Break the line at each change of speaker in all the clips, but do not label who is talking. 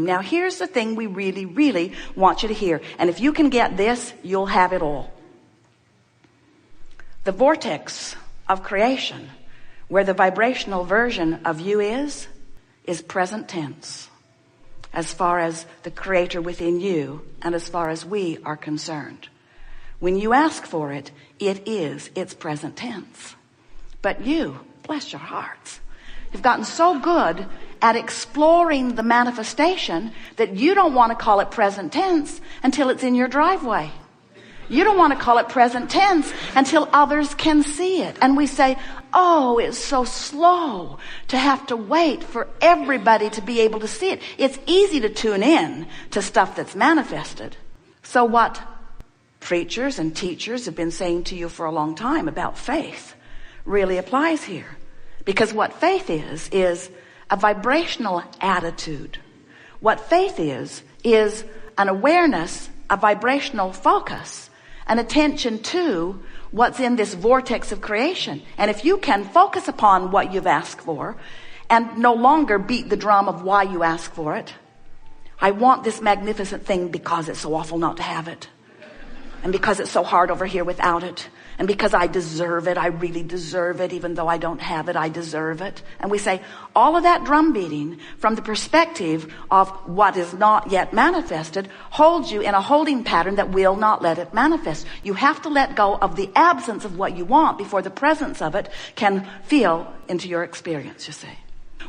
Now here's the thing we really, really want you to hear. And if you can get this, you'll have it all. The vortex of creation, where the vibrational version of you is present tense. As far as the creator within you and as far as we are concerned. When you ask for it, it's present tense. But you, bless your hearts, you've gotten so good at exploring the manifestation that you don't want to call it present tense until it's in your driveway. You don't want to call it present tense until others can see it. And we say, oh, it's so slow to have to wait for everybody to be able to see it. It's easy to tune in to stuff that's manifested. So what preachers and teachers have been saying to you for a long time about faith really applies here. Because what faith is a vibrational attitude. What faith is an awareness, a vibrational focus, an attention to what's in this vortex of creation. And if you can focus upon what you've asked for and no longer beat the drum of why you ask for it. I want this magnificent thing because it's so awful not to have it. And because it's so hard over here without it. And because I deserve it, I really deserve it, even though I don't have it, I deserve it. And we say all of that drum beating from the perspective of what is not yet manifested holds you in a holding pattern that will not let it manifest. You have to let go of the absence of what you want before the presence of it can feel into your experience, you see.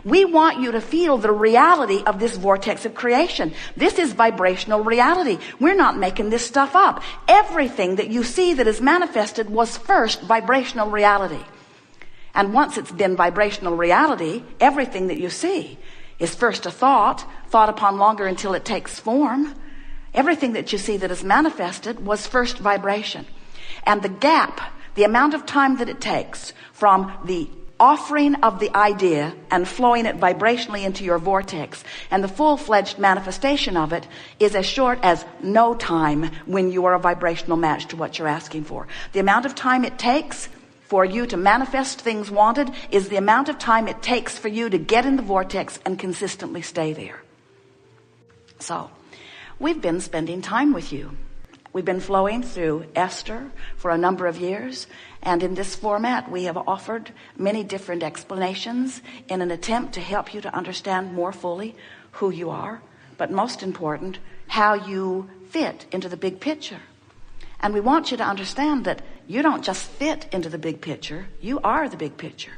We want you to feel the reality of this vortex of creation. This is vibrational reality. We're not making this stuff up. Everything that you see that is manifested was first vibrational reality. And once it's been vibrational reality, everything that you see is first a thought upon longer until it takes form. Everything that you see that is manifested was first vibration. And the gap, the amount of time that it takes from the offering of the idea and flowing it vibrationally into your vortex and the full-fledged manifestation of it is as short as no time when you are a vibrational match to what you're asking for. The amount of time it takes for you to manifest things wanted is the amount of time it takes for you to get in the vortex and consistently stay there. So, we've been spending time with you. We've been flowing through Esther for a number of years, and in this format we have offered many different explanations in an attempt to help you to understand more fully who you are, but most important, how you fit into the big picture. And we want you to understand that you don't just fit into the big picture, you are the big picture.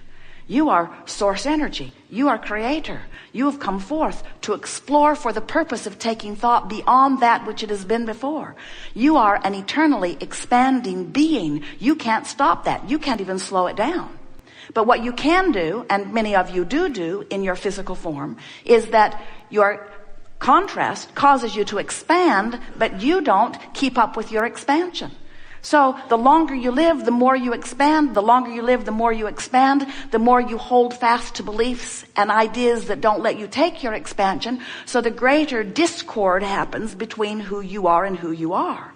You are source energy. You are creator. You have come forth to explore for the purpose of taking thought beyond that which it has been before. You are an eternally expanding being. You can't stop that. You can't even slow it down. But what you can do, and many of you do in your physical form, is that your contrast causes you to expand, but you don't keep up with your expansion. So the longer you live, the more you expand. The longer you live, the more you expand. The more you hold fast to beliefs and ideas that don't let you take your expansion. So the greater discord happens between who you are and who you are.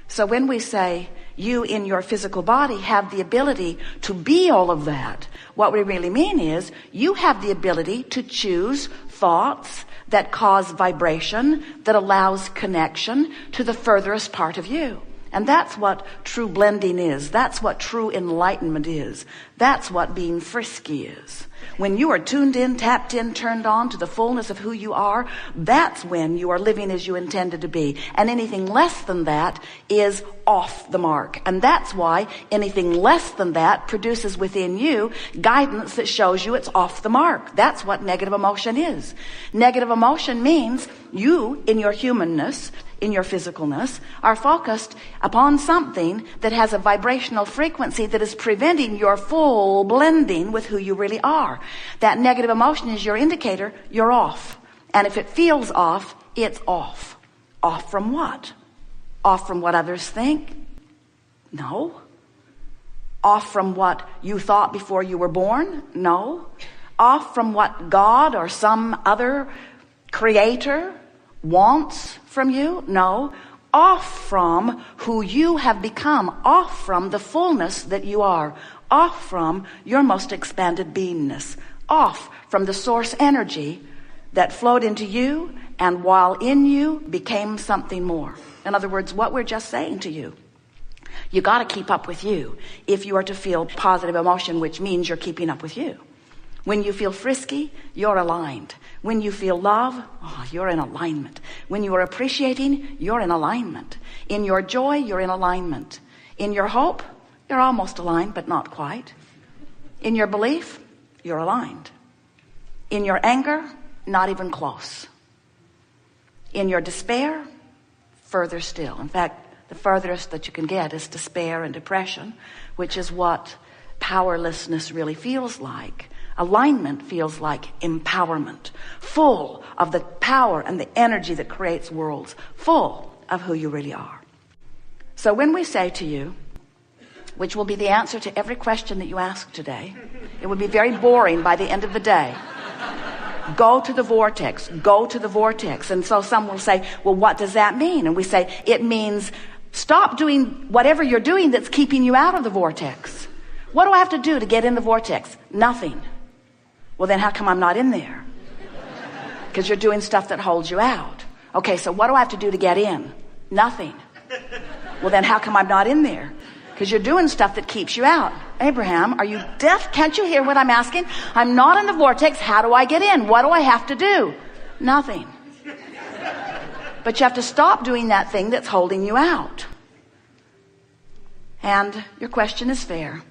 So when we say you in your physical body have the ability to be all of that, what we really mean is you have the ability to choose thoughts that cause vibration, that allows connection to the furthest part of you. And that's what true blending is. That's what true enlightenment is. That's what being frisky is. When you are tuned in, tapped in, turned on to the fullness of who you are, that's when you are living as you intended to be. And anything less than that is off the mark. And that's why anything less than that produces within you guidance that shows you it's off the mark. That's what negative emotion is. Negative emotion means you, in your humanness, in your physicalness, are focused upon something that has a vibrational frequency that is preventing your full blending with who you really are. That negative emotion is your indicator you're off. And if it feels off, it's off. Off from what? Off from what others think? No. Off from what you thought before you were born? No. Off from what God or some other creator wants from you? No. Off from who you have become. Off from the fullness that you are. Off from your most expanded beingness. Off from the source energy that flowed into you and while in you became something more. In other words, what we're just saying to you, you got to keep up with you if you are to feel positive emotion, which means you're keeping up with you. When you feel frisky, you're aligned. When you feel love, you're in alignment. When you are appreciating, you're in alignment. In your joy, you're in alignment. In your hope, you're almost aligned, but not quite. In your belief, you're aligned. In your anger, not even close. In your despair, further still. In fact, the furthest that you can get is despair and depression, which is what powerlessness really feels like. Alignment feels like empowerment, full of the power and the energy that creates worlds, full of who you really are. So when we say to you, which will be the answer to every question that you ask today, it would be very boring by the end of the day. Go to the vortex, go to the vortex. And so some will say, well, what does that mean? And we say, it means stop doing whatever you're doing that's keeping you out of the vortex. What do I have to do to get in the vortex? Nothing. Well, then how come I'm not in there? Because you're doing stuff that holds you out. Okay, so what do I have to do to get in? Nothing. Well, then how come I'm not in there? Because you're doing stuff that keeps you out. Abraham, are you deaf? Can't you hear what I'm asking? I'm not in the vortex. How do I get in? What do I have to do? Nothing. But you have to stop doing that thing that's holding you out. And your question is fair,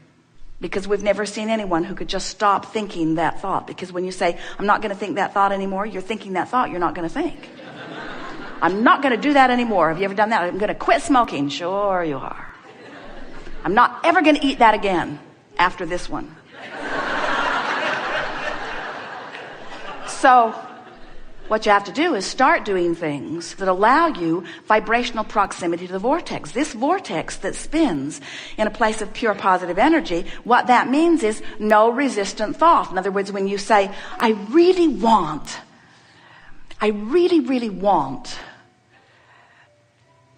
because we've never seen anyone who could just stop thinking that thought. Because when you say, I'm not going to think that thought anymore, you're thinking that thought you're not going to think. I'm not going to do that anymore. Have you ever done that? I'm going to quit smoking. Sure you are. I'm not ever going to eat that again after this one. So what you have to do is start doing things that allow you vibrational proximity to the vortex. This vortex that spins in a place of pure positive energy, what that means is no resistant thought. In other words, when you say, I really, really want,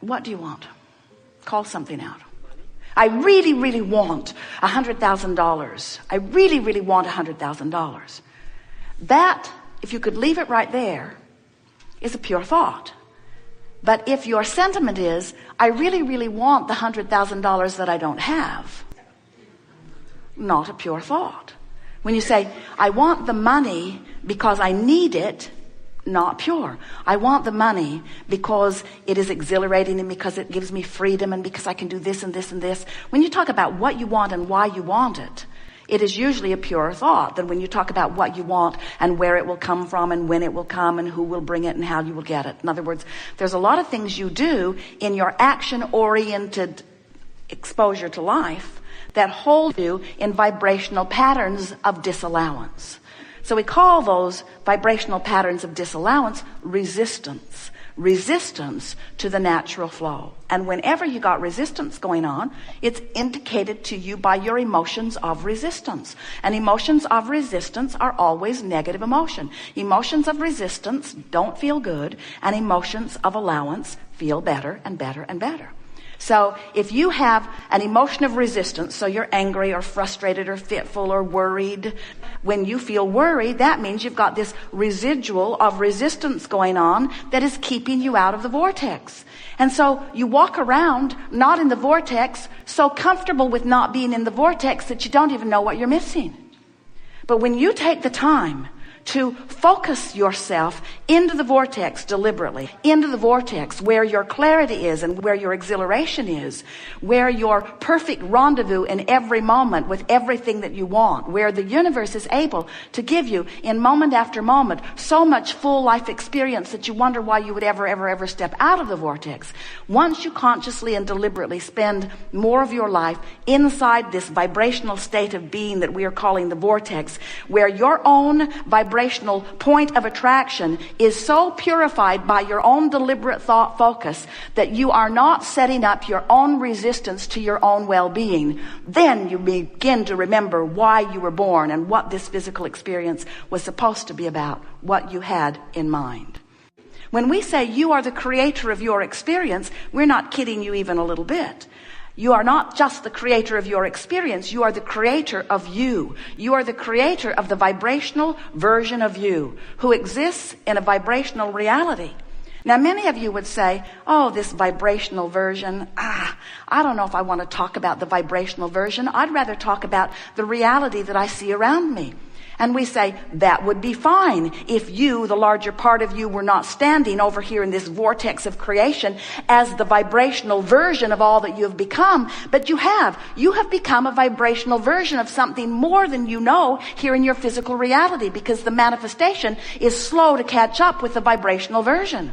what do you want? Call something out. I really, really want $100,000. I really, really want $100,000. That, if you could leave it right there, is a pure thought. But if your sentiment is, I really, really want the $100,000 that I don't have, not a pure thought. When you say, I want the money because I need it, not pure. I want the money because it is exhilarating and because it gives me freedom and because I can do this and this and this. When you talk about what you want and why you want it, it is usually a pure thought than when you talk about what you want and where it will come from and when it will come and who will bring it and how you will get it. In other words, there's a lot of things you do in your action-oriented exposure to life that hold you in vibrational patterns of disallowance. So we call those vibrational patterns of disallowance resistance. Resistance to the natural flow. And whenever you got resistance going on, it's indicated to you by your emotions of resistance. And emotions of resistance are always negative emotion. Emotions of resistance don't feel good, and emotions of allowance feel better and better and better. So if you have an emotion of resistance, so you're angry or frustrated or fitful or worried, when you feel worried, that means you've got this residual of resistance going on that is keeping you out of the vortex. And so you walk around not in the vortex, so comfortable with not being in the vortex that you don't even know what you're missing. But when you take the time to focus yourself into the vortex deliberately, into the vortex where your clarity is and where your exhilaration is, where your perfect rendezvous in every moment with everything that you want, where the universe is able to give you in moment after moment so much full life experience that you wonder why you would ever step out of the vortex. Once you consciously and deliberately spend more of your life inside this vibrational state of being that we are calling the vortex, where your own vibrational point of attraction is so purified by your own deliberate thought focus that you are not setting up your own resistance to your own well-being, then you begin to remember why you were born and what this physical experience was supposed to be about, what you had in mind. When we say you are the creator of your experience, we're not kidding you even a little bit. You are not just the creator of your experience. You are the creator of you. You are the creator of the vibrational version of you who exists in a vibrational reality. Now, many of you would say, oh, this vibrational version, I don't know if I want to talk about the vibrational version. I'd rather talk about the reality that I see around me. And we say, that would be fine if you, the larger part of you, were not standing over here in this vortex of creation as the vibrational version of all that you have become. But you have. You have become a vibrational version of something more than you know here in your physical reality, because the manifestation is slow to catch up with the vibrational version.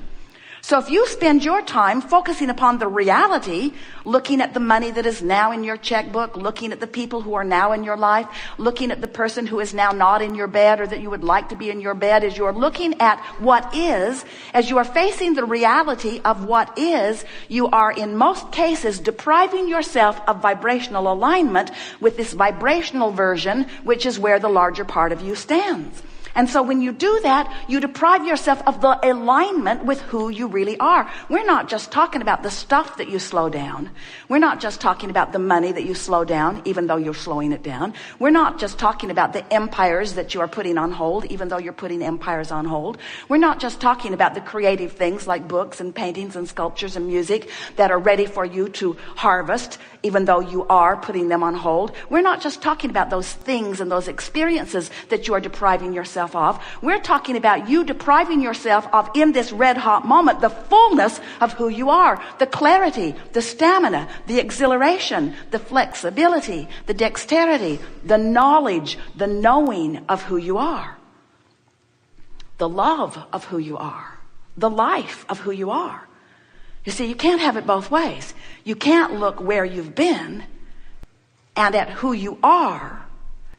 So if you spend your time focusing upon the reality, looking at the money that is now in your checkbook, looking at the people who are now in your life, looking at the person who is now not in your bed or that you would like to be in your bed, as you are looking at what is, as you are facing the reality of what is, you are in most cases depriving yourself of vibrational alignment with this vibrational version, which is where the larger part of you stands. And so when you do that, you deprive yourself of the alignment with who you really are. We're not just talking about the stuff that you slow down. We're not just talking about the money that you slow down, even though you're slowing it down. We're not just talking about the empires that you are putting on hold, even though you're putting empires on hold. We're not just talking about the creative things like books and paintings and sculptures and music that are ready for you to harvest, even though you are putting them on hold. We're not just talking about those things and those experiences that you are depriving yourself of. We're talking about you depriving yourself of, in this red hot moment, the fullness of who you are, the clarity, the stamina, the exhilaration, the flexibility, the dexterity, the knowledge, the knowing of who you are, the love of who you are, the life of who you are. You see, you can't have it both ways. You can't look where you've been and at who you are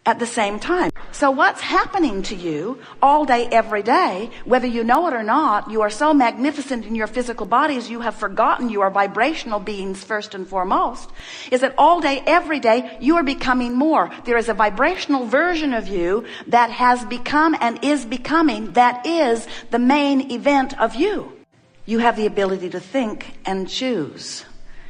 at the same time. So what's happening to you all day, every day, whether you know it or not, you are so magnificent in your physical bodies, you have forgotten you are vibrational beings first and foremost, is that all day, every day, you are becoming more. There is a vibrational version of you that has become and is becoming, that is the main event of you. You have the ability to think and choose.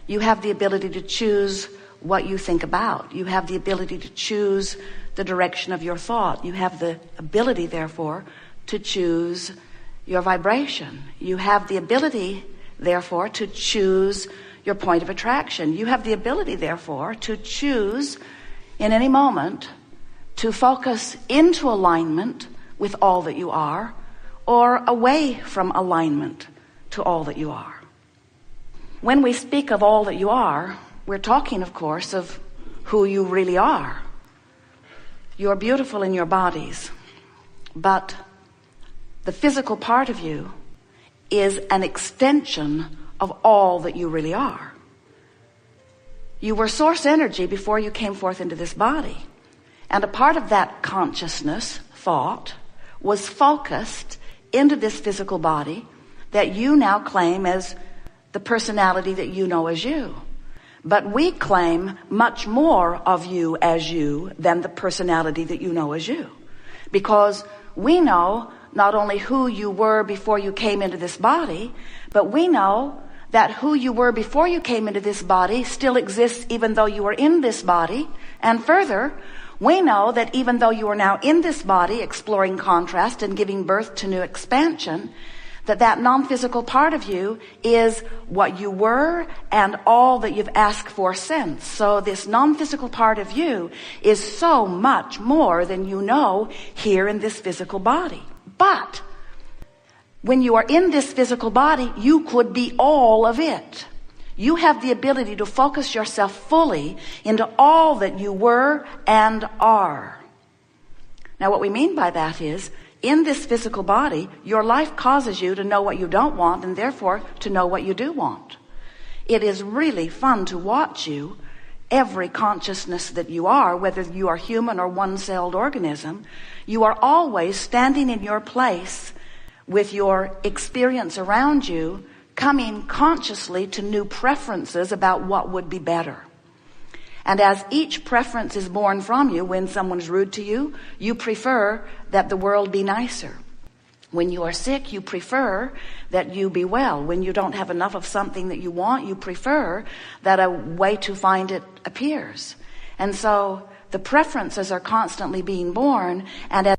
You have the ability to choose what you think about. You have the ability to choose the direction of your thought. You have the ability, therefore, to choose your vibration. You have the ability, therefore, to choose your point of attraction. You have the ability, therefore, to choose in any moment to focus into alignment with all that you are, or away from alignment to all that you are. When we speak of all that you are, we're talking, of course, of who you really are. You're beautiful in your bodies, but the physical part of you is an extension of all that you really are. You were source energy before you came forth into this body. And a part of that consciousness, thought, was focused into this physical body that you now claim as the personality that you know as you. But we claim much more of you as you than the personality that you know as you. Because we know not only who you were before you came into this body, but we know that who you were before you came into this body still exists even though you are in this body. And further, we know that even though you are now in this body, exploring contrast and giving birth to new expansion, that non-physical part of you is what you were and all that you've asked for since. So this non-physical part of you is so much more than you know here in this physical body. But when you are in this physical body, you could be all of it. You have the ability to focus yourself fully into all that you were and are. Now, what we mean by that is, in this physical body, your life causes you to know what you don't want and therefore to know what you do want. It is really fun to watch you, every consciousness that you are, whether you are human or one-celled organism, you are always standing in your place with your experience around you, coming consciously to new preferences about what would be better. And as each preference is born from you, when someone's rude to you, you prefer that the world be nicer. When you are sick, you prefer that you be well. When you don't have enough of something that you want, you prefer that a way to find it appears. And so the preferences are constantly being born, and as